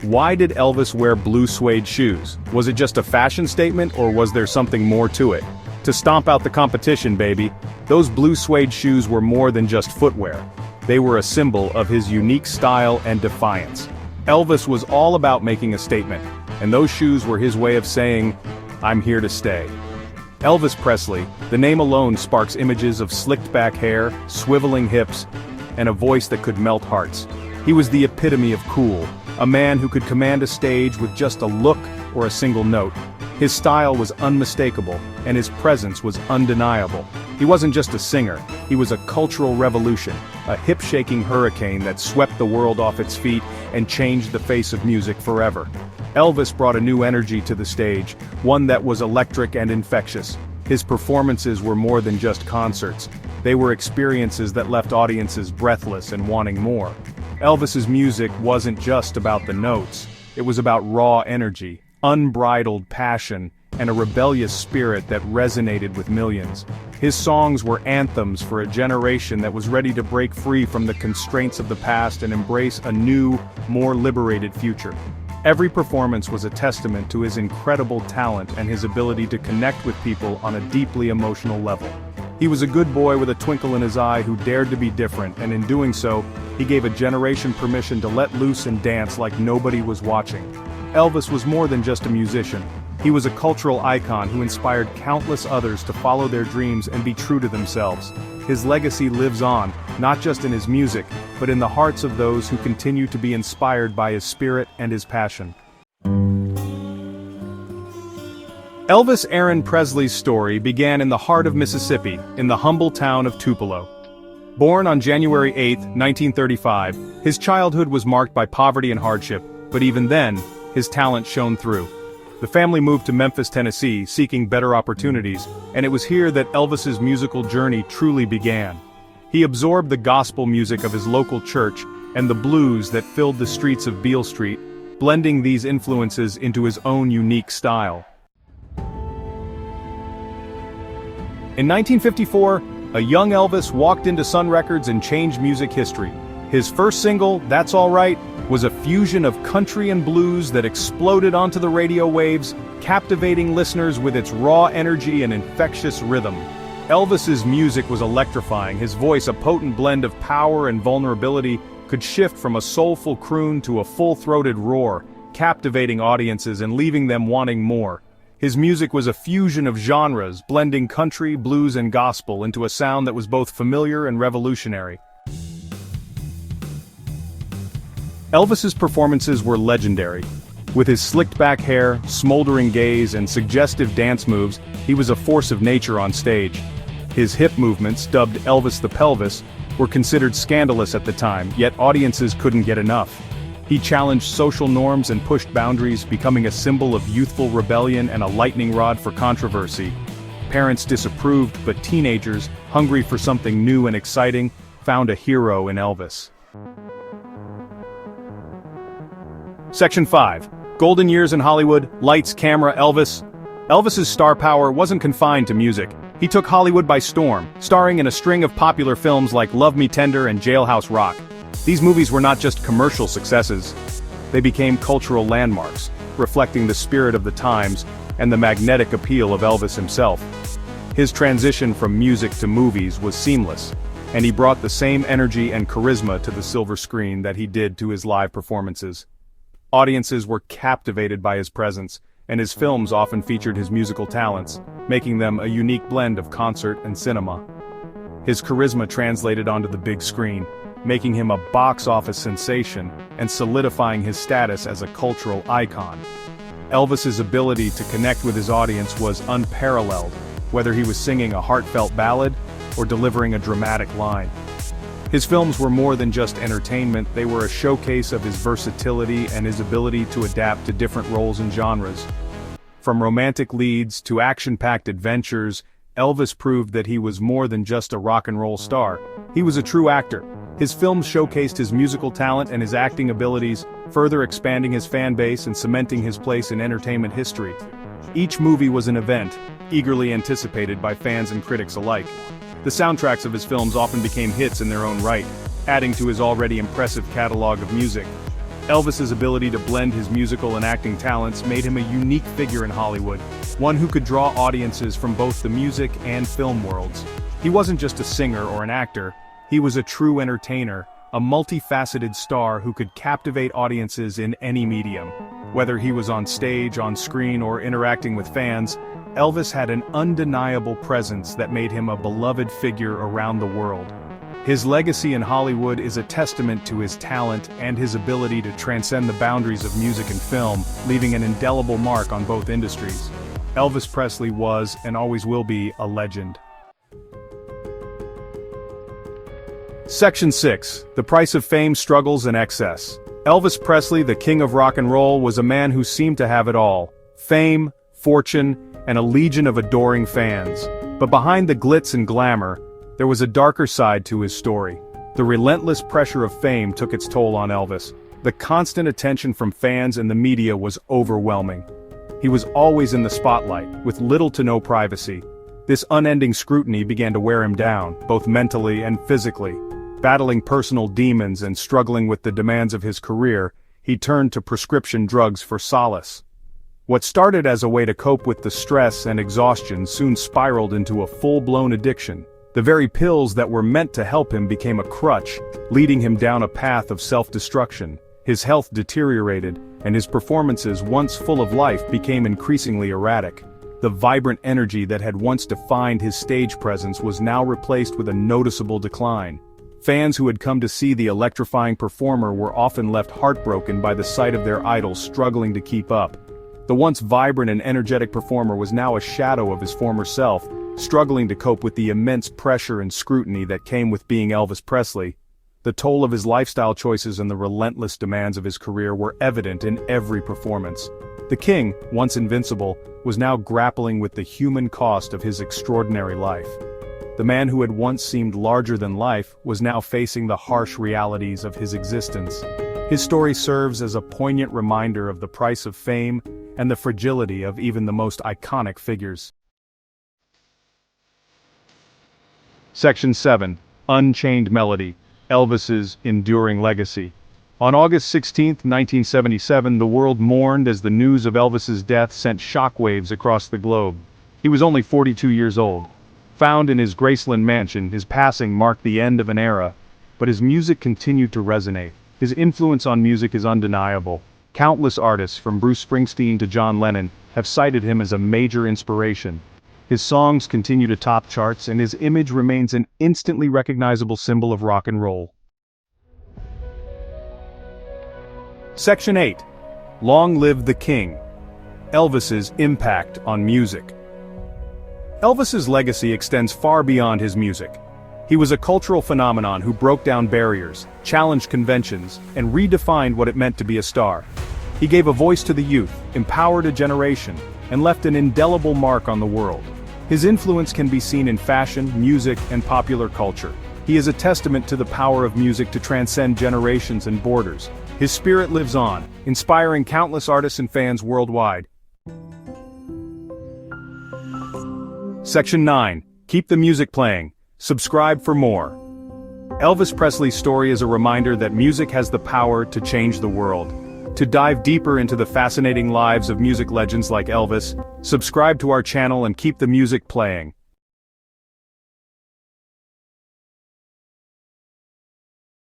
Why did Elvis wear blue suede shoes? Was it just a fashion statement, or was there something more to it? To stomp out the competition, baby. Those blue suede shoes were more than just footwear. They were a symbol of his unique style and defiance. Elvis was all about making a statement, and those shoes were his way of saying, "I'm here to stay." Elvis Presley, the name alone sparks images of slicked-back hair, swiveling hips, and a voice that could melt hearts. He was the epitome of cool, a man who could command a stage with just a look or a single note. His style was unmistakable, and his presence was undeniable. He wasn't just a singer, he was a cultural revolution, a hip-shaking hurricane that swept the world off its feet and changed the face of music forever. Elvis brought a new energy to the stage, one that was electric and infectious. His performances were more than just concerts. They were experiences that left audiences breathless and wanting more. Elvis's music wasn't just about the notes. It was about raw energy, unbridled passion, and a rebellious spirit that resonated with millions. His songs were anthems for a generation that was ready to break free from the constraints of the past and embrace a new, more liberated future. Every performance was a testament to his incredible talent and his ability to connect with people on a deeply emotional level. He was a good boy with a twinkle in his eye who dared to be different, and in doing so, he gave a generation permission to let loose and dance like nobody was watching. Elvis was more than just a musician. He was a cultural icon who inspired countless others to follow their dreams and be true to themselves. His legacy lives on, not just in his music, but in the hearts of those who continue to be inspired by his spirit and his passion. Elvis Aaron Presley's story began in the heart of Mississippi, in the humble town of Tupelo. Born on January 8, 1935, his childhood was marked by poverty and hardship, but even then, his talent shone through. The family moved to Memphis, Tennessee, seeking better opportunities, and it was here that Elvis's musical journey truly began. He absorbed the gospel music of his local church and the blues that filled the streets of Beale Street, blending these influences into his own unique style. In 1954, a young Elvis walked into Sun Records and changed music history. His first single, That's All Right, was a fusion of country and blues that exploded onto the radio waves, captivating listeners with its raw energy and infectious rhythm. Elvis's music was electrifying, his voice, a potent blend of power and vulnerability, could shift from a soulful croon to a full-throated roar, captivating audiences and leaving them wanting more. His music was a fusion of genres, blending country, blues, and gospel into a sound that was both familiar and revolutionary. Elvis's performances were legendary. With his slicked-back hair, smoldering gaze, and suggestive dance moves, he was a force of nature on stage. His hip movements, dubbed Elvis the Pelvis, were considered scandalous at the time, yet audiences couldn't get enough. He challenged social norms and pushed boundaries, becoming a symbol of youthful rebellion and a lightning rod for controversy. Parents disapproved, but teenagers, hungry for something new and exciting, found a hero in Elvis. Section 5. Golden Years in Hollywood, Lights, Camera, Elvis. Elvis's star power wasn't confined to music. He took Hollywood by storm, starring in a string of popular films like Love Me Tender and Jailhouse Rock. These movies were not just commercial successes. They became cultural landmarks, reflecting the spirit of the times and the magnetic appeal of Elvis himself. His transition from music to movies was seamless, and he brought the same energy and charisma to the silver screen that he did to his live performances. Audiences were captivated by his presence, and his films often featured his musical talents, making them a unique blend of concert and cinema. His charisma translated onto the big screen, making him a box office sensation and solidifying his status as a cultural icon. Elvis's ability to connect with his audience was unparalleled, whether he was singing a heartfelt ballad or delivering a dramatic line. His films were more than just entertainment, they were a showcase of his versatility and his ability to adapt to different roles and genres. From romantic leads to action-packed adventures, Elvis proved that he was more than just a rock and roll star. He was a true actor. His films showcased his musical talent and his acting abilities, further expanding his fan base and cementing his place in entertainment history. Each movie was an event, eagerly anticipated by fans and critics alike. The soundtracks of his films often became hits in their own right, adding to his already impressive catalog of music. Elvis's ability to blend his musical and acting talents made him a unique figure in Hollywood, one who could draw audiences from both the music and film worlds. He wasn't just a singer or an actor, he was a true entertainer, a multifaceted star who could captivate audiences in any medium. Whether he was on stage, on screen, or interacting with fans, Elvis had an undeniable presence that made him a beloved figure around the world. His legacy in Hollywood is a testament to his talent and his ability to transcend the boundaries of music and film, leaving an indelible mark on both industries. Elvis Presley was, and always will be, a legend. Section 6. The Price of Fame, Struggles and Excess. Elvis Presley, the king of rock and roll, was a man who seemed to have it all: fame, fortune, and a legion of adoring fans. But behind the glitz and glamour, there was a darker side to his story. The relentless pressure of fame took its toll on Elvis. The constant attention from fans and the media was overwhelming. He was always in the spotlight, with little to no privacy. This unending scrutiny began to wear him down, both mentally and physically. Battling personal demons and struggling with the demands of his career, he turned to prescription drugs for solace. What started as a way to cope with the stress and exhaustion soon spiraled into a full-blown addiction. The very pills that were meant to help him became a crutch, leading him down a path of self-destruction. His health deteriorated, and his performances, once full of life, became increasingly erratic. The vibrant energy that had once defined his stage presence was now replaced with a noticeable decline. Fans who had come to see the electrifying performer were often left heartbroken by the sight of their idol struggling to keep up. The once vibrant and energetic performer was now a shadow of his former self, struggling to cope with the immense pressure and scrutiny that came with being Elvis Presley. The toll of his lifestyle choices and the relentless demands of his career were evident in every performance. The king, once invincible, was now grappling with the human cost of his extraordinary life. The man who had once seemed larger than life was now facing the harsh realities of his existence. His story serves as a poignant reminder of the price of fame and the fragility of even the most iconic figures. Section 7. Unchained Melody. Elvis's Enduring Legacy. On August 16, 1977, the world mourned as the news of Elvis's death sent shockwaves across the globe. He was only 42 years old. Found in his Graceland mansion, his passing marked the end of an era, but his music continued to resonate. His influence on music is undeniable. Countless artists, from Bruce Springsteen to John Lennon, have cited him as a major inspiration. His songs continue to top charts, and his image remains an instantly recognizable symbol of rock and roll. Section 8. Long Live the King. Elvis's Impact on Music. Elvis's legacy extends far beyond his music. He was a cultural phenomenon who broke down barriers, challenged conventions, and redefined what it meant to be a star. He gave a voice to the youth, empowered a generation, and left an indelible mark on the world. His influence can be seen in fashion, music, and popular culture. He is a testament to the power of music to transcend generations and borders. His spirit lives on, inspiring countless artists and fans worldwide. Section 9. Keep the music playing. Subscribe for more. Elvis Presley's story is a reminder that music has the power to change the world. To dive deeper into the fascinating lives of music legends like Elvis, subscribe to our channel and keep the music playing.